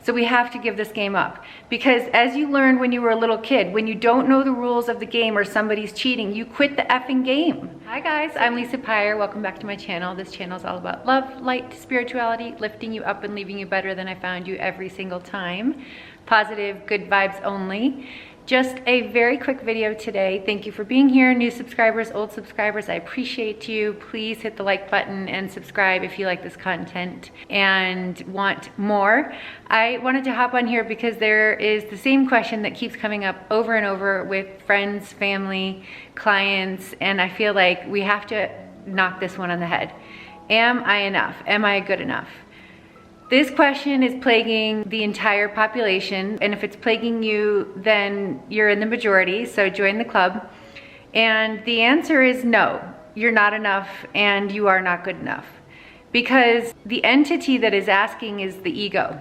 So we have to give this game up. Because as you learned when you were a little kid, when you don't know the rules of the game or somebody's cheating, you quit the effing game. Hi guys, I'm Lisa Pyre. Welcome back to my channel. This channel is all about love, light, spirituality, lifting you up and leaving you better than I found you every single time. Positive, good vibes only. Just a very quick video today. Thank you for being here. New subscribers, old subscribers, I appreciate you. Please hit the like button and subscribe if you like this content and want more. I wanted to hop on here because there is the same question that keeps coming up over and over with friends, family, clients, and I feel like we have to knock this one on the head. Am I enough? Am I good enough? This question is plaguing the entire population, and if it's plaguing you, then you're in the majority, so join the club. And the answer is no, you're not enough and you are not good enough. Because the entity that is asking is the ego,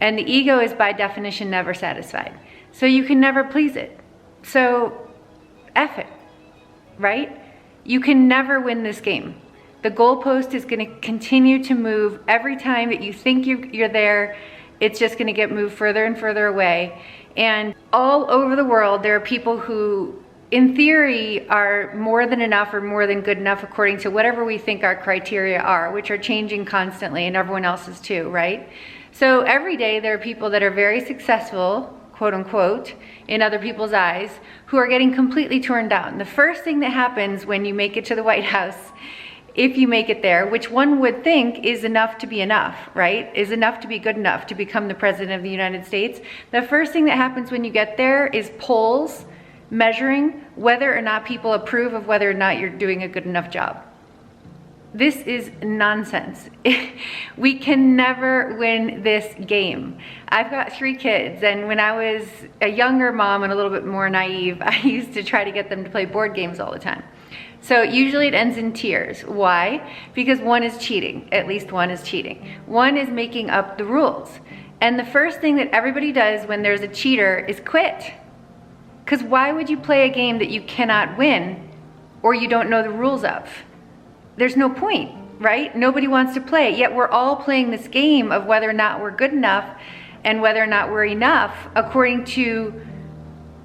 and the ego is by definition never satisfied. So you can never please it. So F it, right? You can never win this game. The goalpost is going to continue to move every time that you think you're there. It's just going to get moved further and further away. And all over the world, there are people who, in theory, are more than enough or more than good enough according to whatever we think our criteria are, which are changing constantly, and everyone else's too, right? So every day there are people that are very successful, quote unquote, in other people's eyes, who are getting completely torn down. The first thing that happens when you make it to the White House, if you make it there, which one would think is enough to be enough, right? Is enough to be good enough to become the president of the United States. The first thing that happens when you get there is polls measuring whether or not people approve of whether or not you're doing a good enough job. This is nonsense. We can never win this game. I've got 3 kids, and when I was a younger mom and a little bit more naive, I used to try to get them to play board games all the time. So usually it ends in tears. Why? Because one is cheating. At least one is cheating. One is making up the rules. And the first thing that everybody does when there's a cheater is quit. Because why would you play a game that you cannot win or you don't know the rules of? There's no point, right? Nobody wants to play it, yet we're all playing this game of whether or not we're good enough and whether or not we're enough according to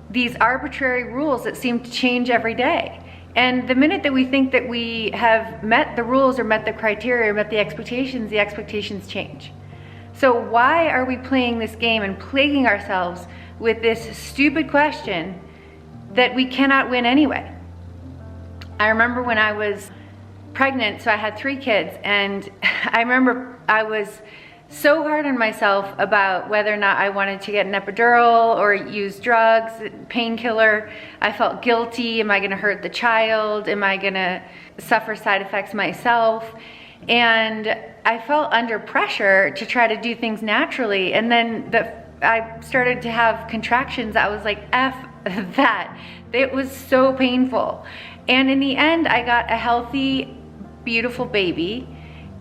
these arbitrary rules that seem to change every day. And the minute that we think that we have met the rules or met the criteria or met the expectations change. So why are we playing this game and plaguing ourselves with this stupid question that we cannot win anyway? I remember when I was pregnant, so I had 3 kids, and I remember I was so hard on myself about whether or not I wanted to get an epidural or use drugs, painkiller. I felt guilty. Am I going to hurt the child? Am I going to suffer side effects myself? And I felt under pressure to try to do things naturally. And then I started to have contractions. I was like, F that. It was so painful. And in the end, I got a healthy, beautiful baby.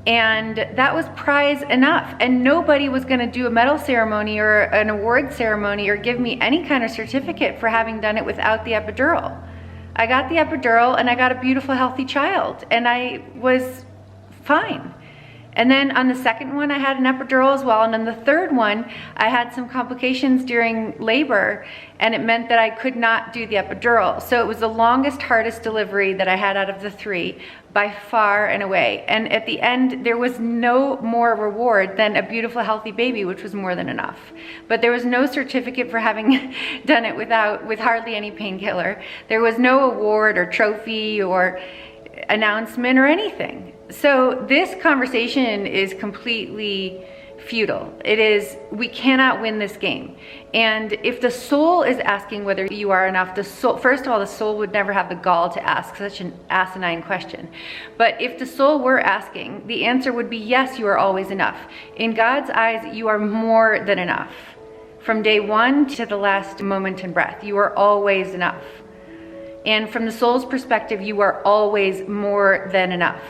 And that was prize enough. And nobody was going to do a medal ceremony or an award ceremony or give me any kind of certificate for having done it without the epidural. I got the epidural and I got a beautiful, healthy child, and I was fine. And then on the second one, I had an epidural as well. And on the third one, I had some complications during labor, and it meant that I could not do the epidural. So it was the longest, hardest delivery that I had out of the 3 by far and away. And at the end, there was no more reward than a beautiful, healthy baby, which was more than enough. But there was no certificate for having done it with hardly any painkiller. There was no award or trophy or announcement or anything. So this conversation is completely futile. We cannot win this game. And if the soul is asking whether you are enough, first of all, the soul would never have the gall to ask such an asinine question. But if the soul were asking, the answer would be yes, you are always enough. In God's eyes, you are more than enough. From day 1 to the last moment and breath, you are always enough. And from the soul's perspective, you are always more than enough.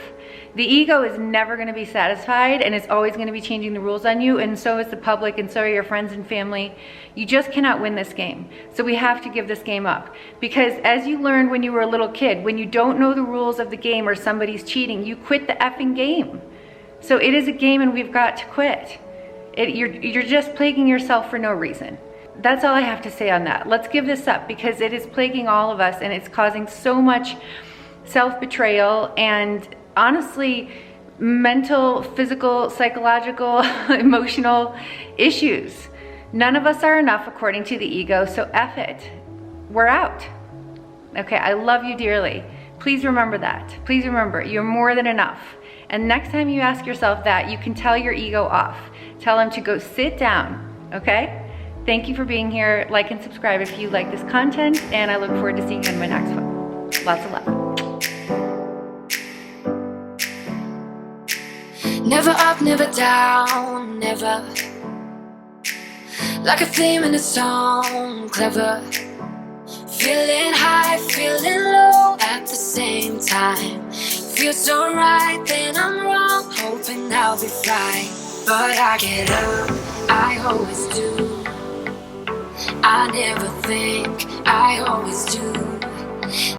The ego is never going to be satisfied, and it's always going to be changing the rules on you, and so is the public, and so are your friends and family. You just cannot win this game. So we have to give this game up. Because as you learned when you were a little kid, when you don't know the rules of the game or somebody's cheating, you quit the effing game. So it is a game and we've got to quit. You're just plaguing yourself for no reason. That's all I have to say on that. Let's give this up, because it is plaguing all of us and it's causing so much self-betrayal and honestly mental, physical, psychological, emotional issues. None of us are enough according to the ego, so F it. We're out. Okay, I love you dearly. Please remember that. Please remember, you're more than enough. And next time you ask yourself that, you can tell your ego off. Tell him to go sit down, okay? Thank you for being here. Like and subscribe if you like this content, and I look forward to seeing you in my next one. Lots of love. Never up, never down, never. Like a theme in a song, clever. Feeling high, feeling low at the same time. Feels so right, then I'm wrong, hoping I'll be fine. But I get up, I always do. I never think, I always